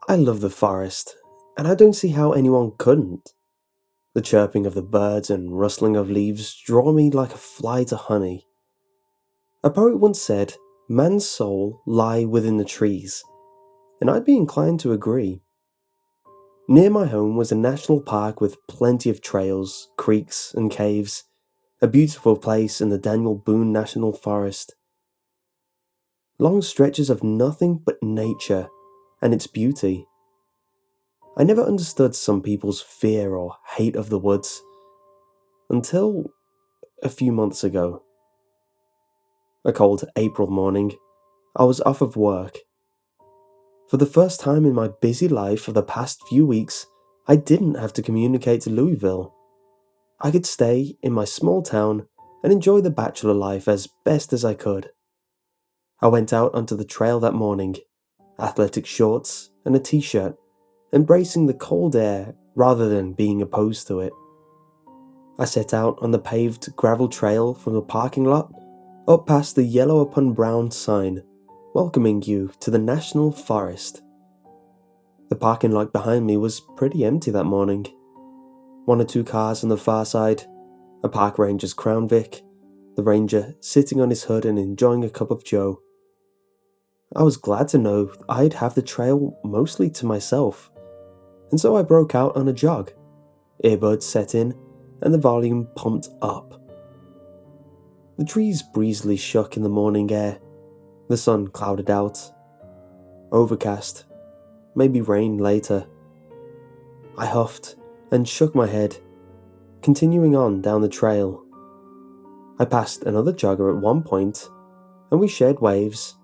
I love the forest, and I don't see how anyone couldn't. The chirping of the birds and rustling of leaves draw me like a fly to honey. A poet once said, "Man's soul lie within the trees," and I'd be inclined to agree. Near my home was a national park with plenty of trails, creeks, and caves, a beautiful place in the Daniel Boone National Forest. Long stretches of nothing but nature and its beauty. I never understood some people's fear or hate of the woods until a few months ago. A cold April morning, I was off of work. For the first time in my busy life of the past few weeks, I didn't have to communicate to Louisville. I could stay in my small town and enjoy the bachelor life as best as I could. I went out onto the trail that morning, athletic shorts and a t-shirt, embracing the cold air rather than being opposed to it. I set out on the paved gravel trail from the parking lot, up past the yellow upon brown sign, welcoming you to the National Forest. The parking lot behind me was pretty empty that morning. One or two cars on the far side, a park ranger's Crown Vic, the ranger sitting on his hood and enjoying a cup of joe. I was glad to know I'd have the trail mostly to myself, and so I broke out on a jog, earbuds set in, and the volume pumped up. The trees breezily shook in the morning air, the sun clouded out, overcast, maybe rain later. I huffed and shook my head, continuing on down the trail. I passed another jogger at one point, and we shared waves,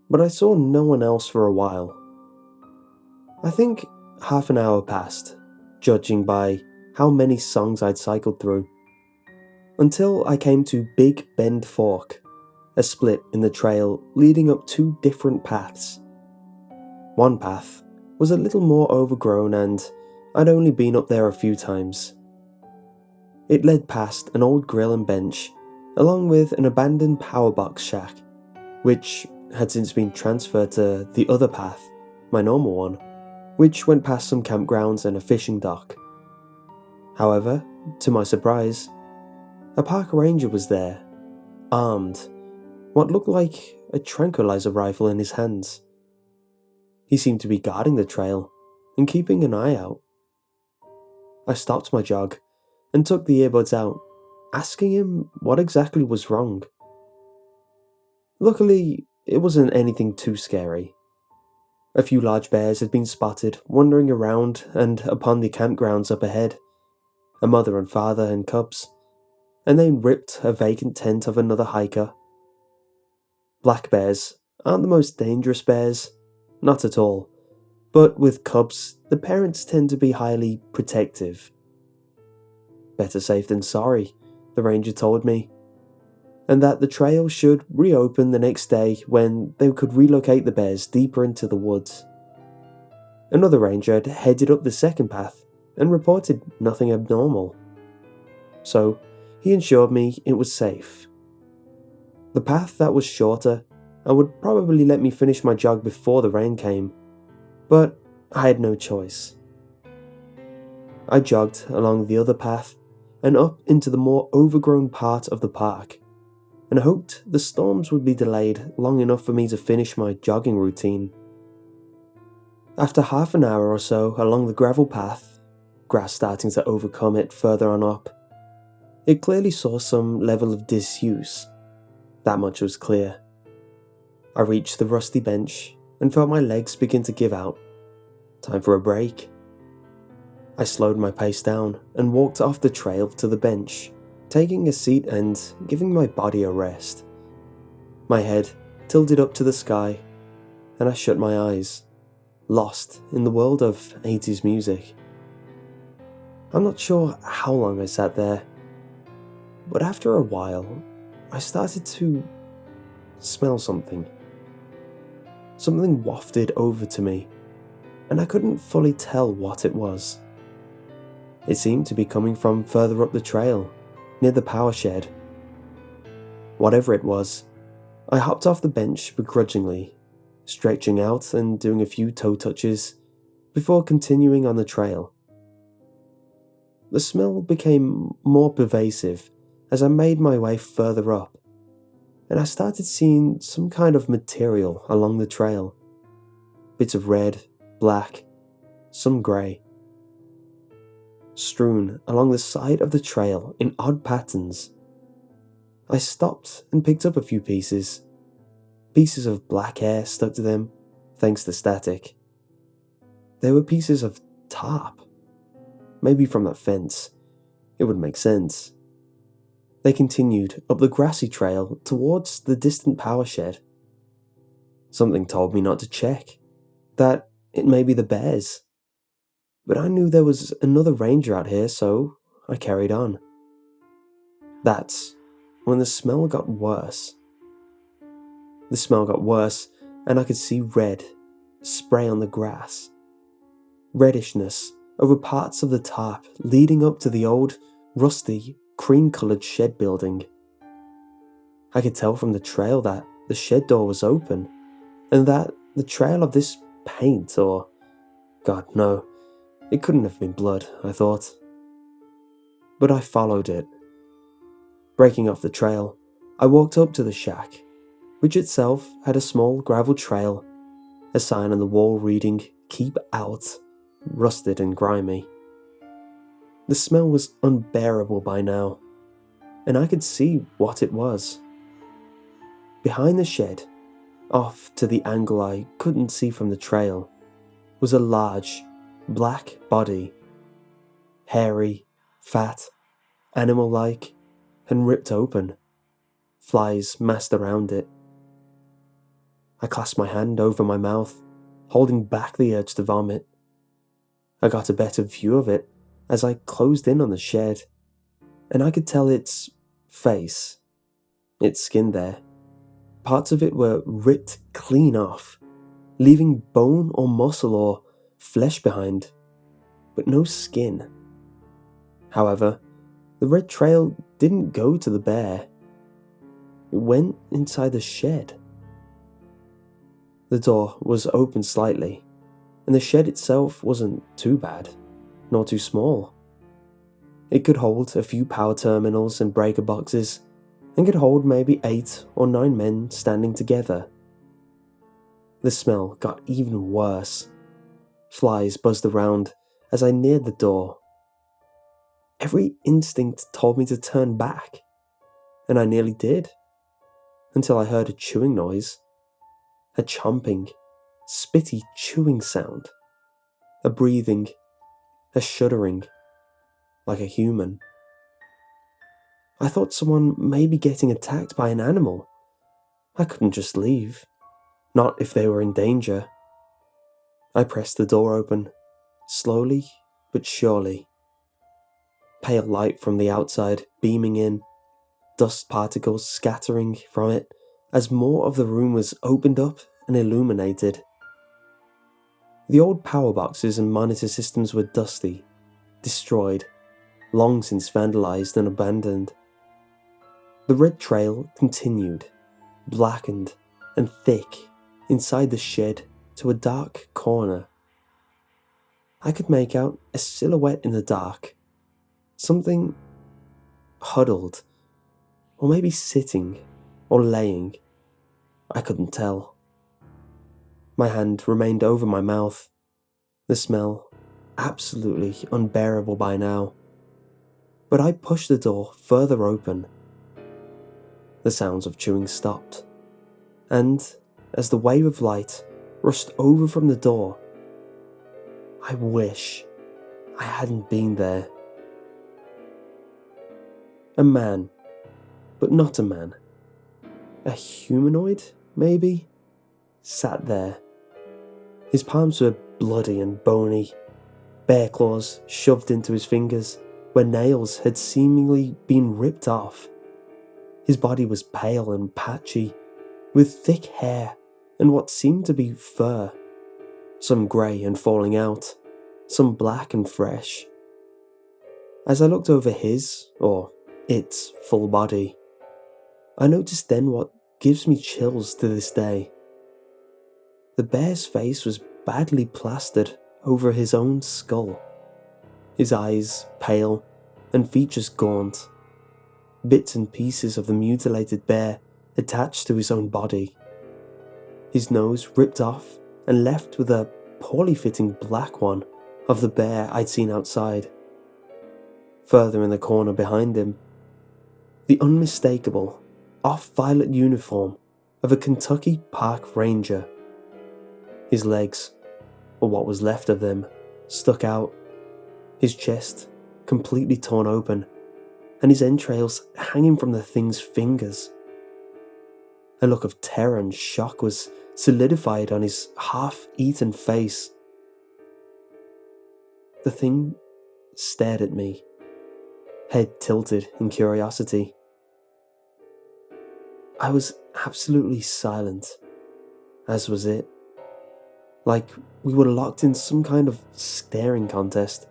but I saw no one else for a while. I think half an hour passed, judging by how many songs I'd cycled through, until I came to Big Bend Fork, a split in the trail leading up two different paths. One path was a little more overgrown and I'd only been up there a few times. It led past an old grill and bench, along with an abandoned power box shack, which had since been transferred to the other path, my normal one, which went past some campgrounds and a fishing dock. However, to my surprise, a park ranger was there, armed, what looked like a tranquilizer rifle in his hands. He seemed to be guarding the trail and keeping an eye out. I stopped my jog and took the earbuds out, asking him what exactly was wrong. Luckily, it wasn't anything too scary. A few large bears had been spotted wandering around and upon the campgrounds up ahead, a mother and father and cubs, and they ripped a vacant tent of another hiker. Black bears aren't the most dangerous bears, not at all, but with cubs, the parents tend to be highly protective. Better safe than sorry, the ranger told me, and that the trail should reopen the next day when they could relocate the bears deeper into the woods. Another ranger had headed up the second path and reported nothing abnormal. So, he assured me it was safe. The path that was shorter and would probably let me finish my jog before the rain came, but I had no choice. I jogged along the other path and up into the more overgrown part of the park, and hoped the storms would be delayed long enough for me to finish my jogging routine. After half an hour or so along the gravel path, grass starting to overcome it further on up, it clearly saw some level of disuse. That much was clear. I reached the rusty bench and felt my legs begin to give out. Time for a break. I slowed my pace down and walked off the trail to the bench, taking a seat and giving my body a rest. My head tilted up to the sky, and I shut my eyes, lost in the world of 80s music. I'm not sure how long I sat there, but after a while, I started to smell something. Something wafted over to me, and I couldn't fully tell what it was. It seemed to be coming from further up the trail, near the power shed. Whatever it was, I hopped off the bench begrudgingly, stretching out and doing a few toe touches before continuing on the trail. The smell became more pervasive as I made my way further up, and I started seeing some kind of material along the trail. Bits of red, black, some grey, strewn along the side of the trail in odd patterns. I stopped and picked up a few pieces of black hair stuck to them, thanks to static. They were pieces of tarp, maybe from that fence. It would make sense. They continued up the grassy trail towards the distant power shed. Something told me not to check, that it may be the bears. But I knew there was another ranger out here, so I carried on. That's when the smell got worse. The smell got worse, and I could see red spray on the grass. Reddishness over parts of the tarp leading up to the old, rusty, cream-coloured shed building. I could tell from the trail that the shed door was open, and that the trail of this paint or... God, no, it couldn't have been blood, I thought. But I followed it. Breaking off the trail, I walked up to the shack, which itself had a small gravel trail, a sign on the wall reading, "Keep Out," rusted and grimy. The smell was unbearable by now, and I could see what it was. Behind the shed, off to the angle I couldn't see from the trail, was a large, black body, hairy, fat, animal-like, and ripped open, flies massed around it. I clasped my hand over my mouth, holding back the urge to vomit. I got a better view of it as I closed in on the shed, and I could tell its face, its skin there. Parts of it were ripped clean off, leaving bone or muscle or flesh behind, but no skin. However, the red trail didn't go to the bear. It went inside the shed. The door was open slightly, and the shed itself wasn't too bad, nor too small. It could hold a few power terminals and breaker boxes, and could hold maybe 8 or 9 men standing together. The smell got even worse. Flies buzzed around as I neared the door. Every instinct told me to turn back, and I nearly did, until I heard a chewing noise. A chomping, spitty chewing sound. A breathing, a shuddering, like a human. I thought someone may be getting attacked by an animal. I couldn't just leave, not if they were in danger. I pressed the door open, slowly but surely. Pale light from the outside beaming in, dust particles scattering from it as more of the room was opened up and illuminated. The old power boxes and monitor systems were dusty, destroyed, long since vandalized and abandoned. The red trail continued, blackened and thick, inside the shed to a dark corner. I could make out a silhouette in the dark, something huddled, or maybe sitting or laying. I couldn't tell. My hand remained over my mouth, the smell absolutely unbearable by now. But I pushed the door further open. The sounds of chewing stopped, and as the wave of light rushed over from the door, I wish I hadn't been there. A man, but not a man. A humanoid, maybe, sat there. His palms were bloody and bony, bear claws shoved into his fingers where nails had seemingly been ripped off. His body was pale and patchy, with thick hair and what seemed to be fur, some grey and falling out, some black and fresh. As I looked over his, or its, full body, I noticed then what gives me chills to this day. The bear's face was badly plastered over his own skull, his eyes pale and features gaunt, bits and pieces of the mutilated bear attached to his own body, his nose ripped off and left with a poorly fitting black one of the bear I'd seen outside. Further in the corner behind him, the unmistakable off-violet uniform of a Kentucky Park Ranger. His legs, or what was left of them, stuck out, his chest completely torn open, and his entrails hanging from the thing's fingers. A look of terror and shock was solidified on his half-eaten face. The thing stared at me, head tilted in curiosity. I was absolutely silent, as was it. Like we were locked in some kind of staring contest.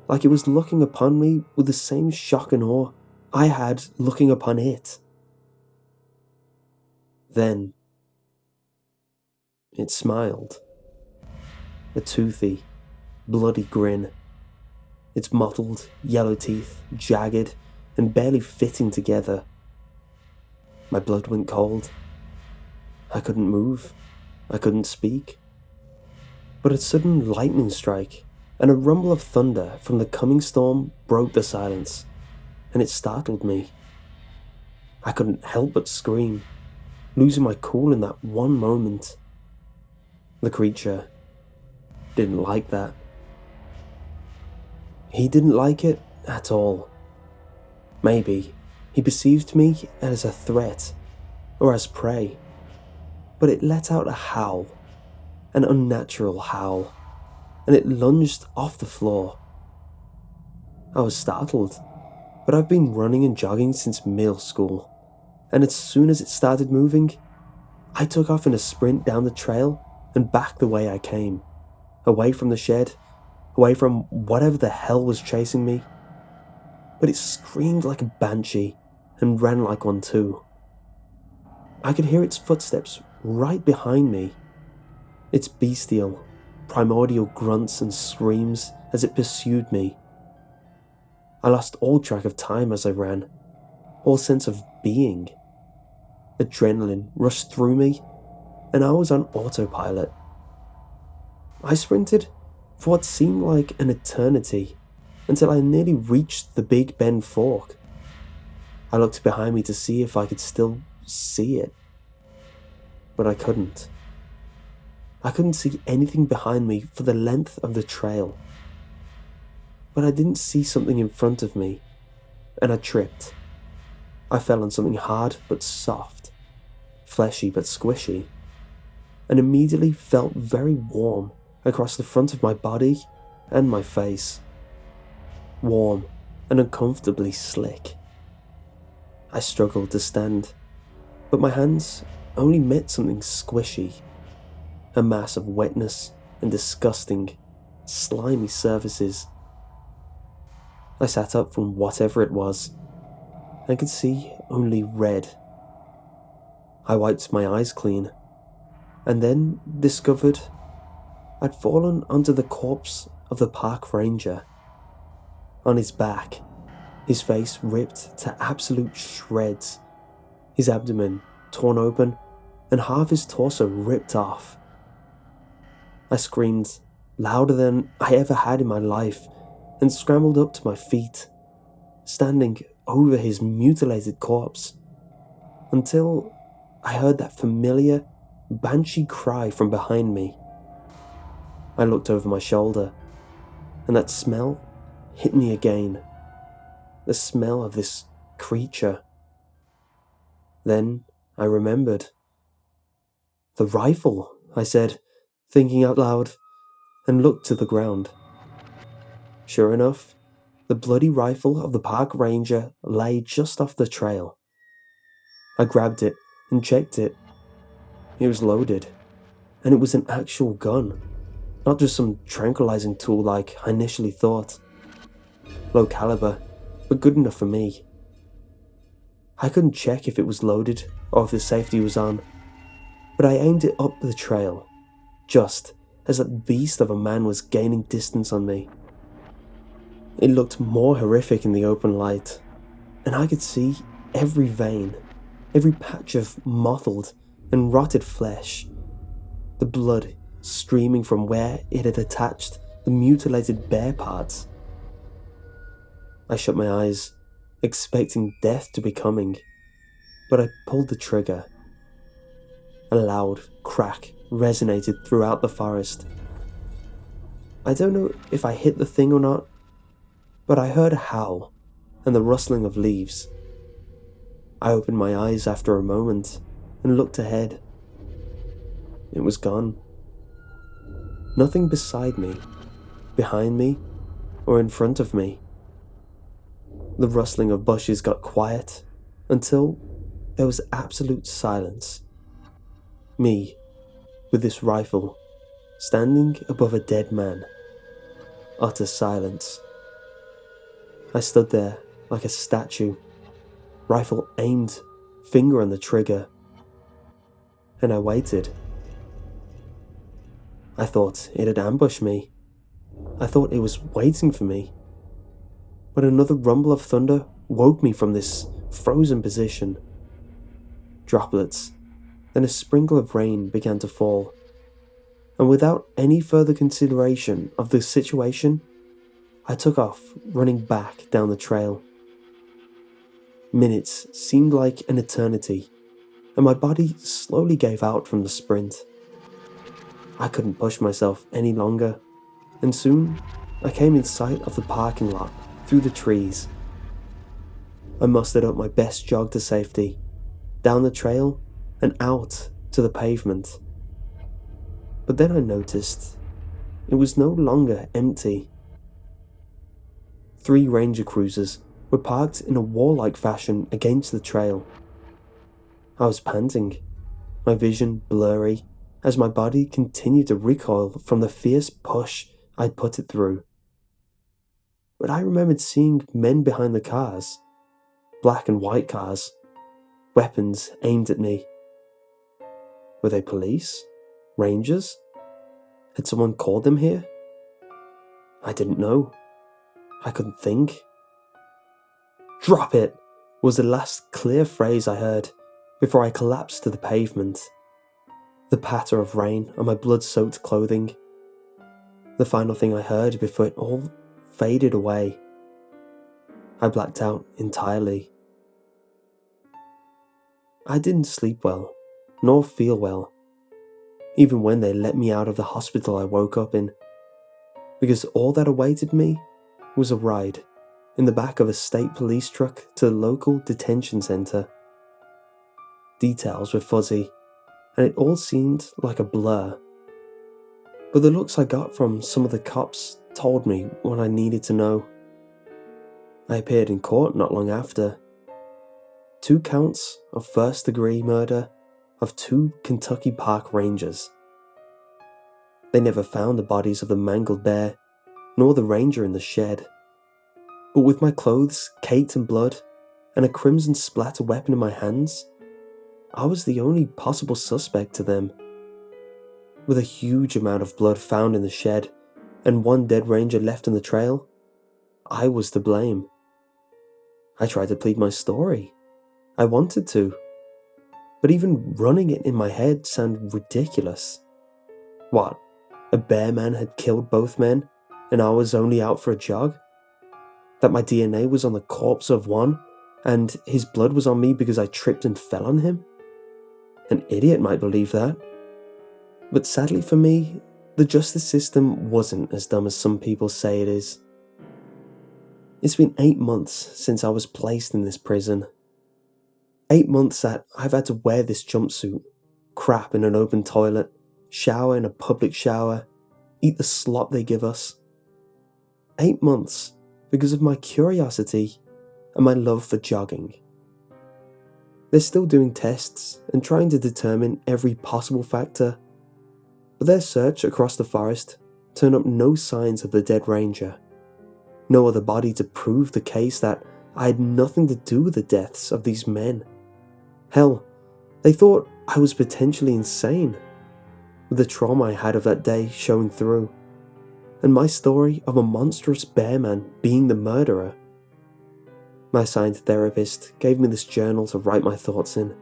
Like it was looking upon me with the same shock and awe I had looking upon it. Then, it smiled. A toothy, bloody grin. Its mottled, yellow teeth, jagged and barely fitting together. My blood went cold. I couldn't move. I couldn't speak. But a sudden lightning strike and a rumble of thunder from the coming storm broke the silence, and it startled me. I couldn't help but scream, losing my cool in that one moment. The creature didn't like that. He didn't like it at all. Maybe he perceived me as a threat or as prey, but it let out a howl, an unnatural howl, and it lunged off the floor. I was startled, but I've been running and jogging since middle school, and as soon as it started moving, I took off in a sprint down the trail and back the way I came, away from the shed, away from whatever the hell was chasing me. But it screamed like a banshee and ran like one too. I could hear its footsteps right behind me, its bestial, primordial grunts and screams as it pursued me. I lost all track of time as I ran, all sense of being. Adrenaline rushed through me, and I was on autopilot. I sprinted for what seemed like an eternity until I nearly reached the Big Bend Fork. I looked behind me to see if I could still see it, but I couldn't. I couldn't see anything behind me for the length of the trail. But I didn't see something in front of me, and I tripped. I fell on something hard but soft, fleshy but squishy, and immediately felt very warm across the front of my body and my face. Warm and uncomfortably slick. I struggled to stand, but my hands only met something squishy, a mass of wetness and disgusting, slimy surfaces. I sat up from whatever it was and could see only red. I wiped my eyes clean and then discovered I'd fallen onto the corpse of the park ranger. On his back, his face ripped to absolute shreds, his abdomen torn open and half his torso ripped off. I screamed louder than I ever had in my life and scrambled up to my feet, standing over his mutilated corpse, until I heard that familiar, banshee cry from behind me. I looked over my shoulder, and that smell hit me again, the smell of this creature. Then I remembered. "The rifle," I said, thinking out loud, and looked to the ground. Sure enough, the bloody rifle of the park ranger lay just off the trail. I grabbed it and checked it. It was loaded, and it was an actual gun, not just some tranquilizing tool like I initially thought. Low caliber, but good enough for me. I couldn't check if it was loaded or if the safety was on, but I aimed it up the trail, just as that beast of a man was gaining distance on me. It looked more horrific in the open light, and I could see every vein, every patch of mottled and rotted flesh, the blood streaming from where it had attached the mutilated bare parts. I shut my eyes, expecting death to be coming, but I pulled the trigger. A loud crack resonated throughout the forest. I don't know if I hit the thing or not, but I heard a howl and the rustling of leaves. I opened my eyes after a moment and looked ahead. It was gone. Nothing beside me, behind me, or in front of me. The rustling of bushes got quiet until there was absolute silence. Me, with this rifle, standing above a dead man. Utter silence. I stood there like a statue, rifle aimed, finger on the trigger, and I waited. I thought it had ambushed me. I thought it was waiting for me. But another rumble of thunder woke me from this frozen position. Droplets, then a sprinkle of rain began to fall, and without any further consideration of the situation, I took off, running back down the trail. Minutes seemed like an eternity, and my body slowly gave out from the sprint. I couldn't push myself any longer, and soon I came in sight of the parking lot through the trees. I mustered up my best jog to safety, down the trail and out to the pavement. But then I noticed it was no longer empty. 3 Ranger cruisers were parked in a wall-like fashion against the trail. I was panting, my vision blurry, as my body continued to recoil from the fierce push I'd put it through. But I remembered seeing men behind the cars, black and white cars, weapons aimed at me. Were they police? Rangers? Had someone called them here? I didn't know. I couldn't think. "Drop it!" was the last clear phrase I heard before I collapsed to the pavement. The patter of rain on my blood-soaked clothing. The final thing I heard before it all faded away. I blacked out entirely. I didn't sleep well, nor feel well, even when they let me out of the hospital I woke up in, because all that awaited me was a ride in the back of a state police truck to the local detention centre. Details were fuzzy, and it all seemed like a blur. But the looks I got from some of the cops told me what I needed to know. I appeared in court not long after. 2 counts of first-degree murder of 2 Kentucky Park Rangers. They never found the bodies of the mangled bear, nor the ranger in the shed. But with my clothes caked in blood and a crimson splatter weapon in my hands, I was the only possible suspect to them. With a huge amount of blood found in the shed and 1 dead ranger left in the trail, I was to blame. I tried to plead my story. I wanted to. But even running it in my head sounded ridiculous. What? A bear man had killed both men, and I was only out for a jog? That my DNA was on the corpse of one, and his blood was on me because I tripped and fell on him? An idiot might believe that. But sadly for me, the justice system wasn't as dumb as some people say it is. It's been 8 months since I was placed in this prison. 8 months that I've had to wear this jumpsuit, crap in an open toilet, shower in a public shower, eat the slop they give us. 8 months because of my curiosity and my love for jogging. They're still doing tests and trying to determine every possible factor, but their search across the forest turned up no signs of the dead ranger. No other body to prove the case that I had nothing to do with the deaths of these men. Hell, they thought I was potentially insane, with the trauma I had of that day showing through, and my story of a monstrous bear man being the murderer. My assigned therapist gave me this journal to write my thoughts in,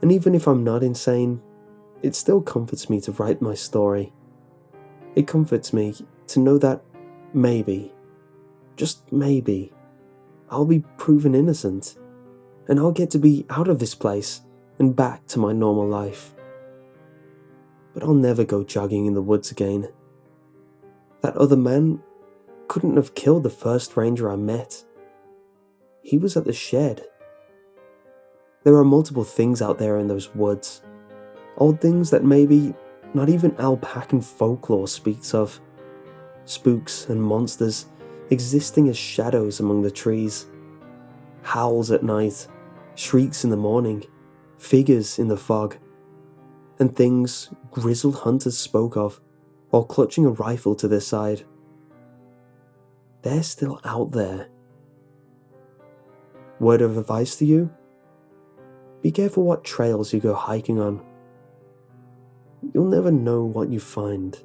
and even if I'm not insane, it still comforts me to write my story. It comforts me to know that maybe, just maybe, I'll be proven innocent, and I'll get to be out of this place and back to my normal life. But I'll never go jogging in the woods again. That other man couldn't have killed the first ranger I met. He was at the shed. There are multiple things out there in those woods. Old things that maybe not even alpacan folklore speaks of. Spooks and monsters existing as shadows among the trees. Howls at night, shrieks in the morning, figures in the fog, and things grizzled hunters spoke of while clutching a rifle to their side. They're still out there. Word of advice to you? Be careful what trails you go hiking on. You'll never know what you find.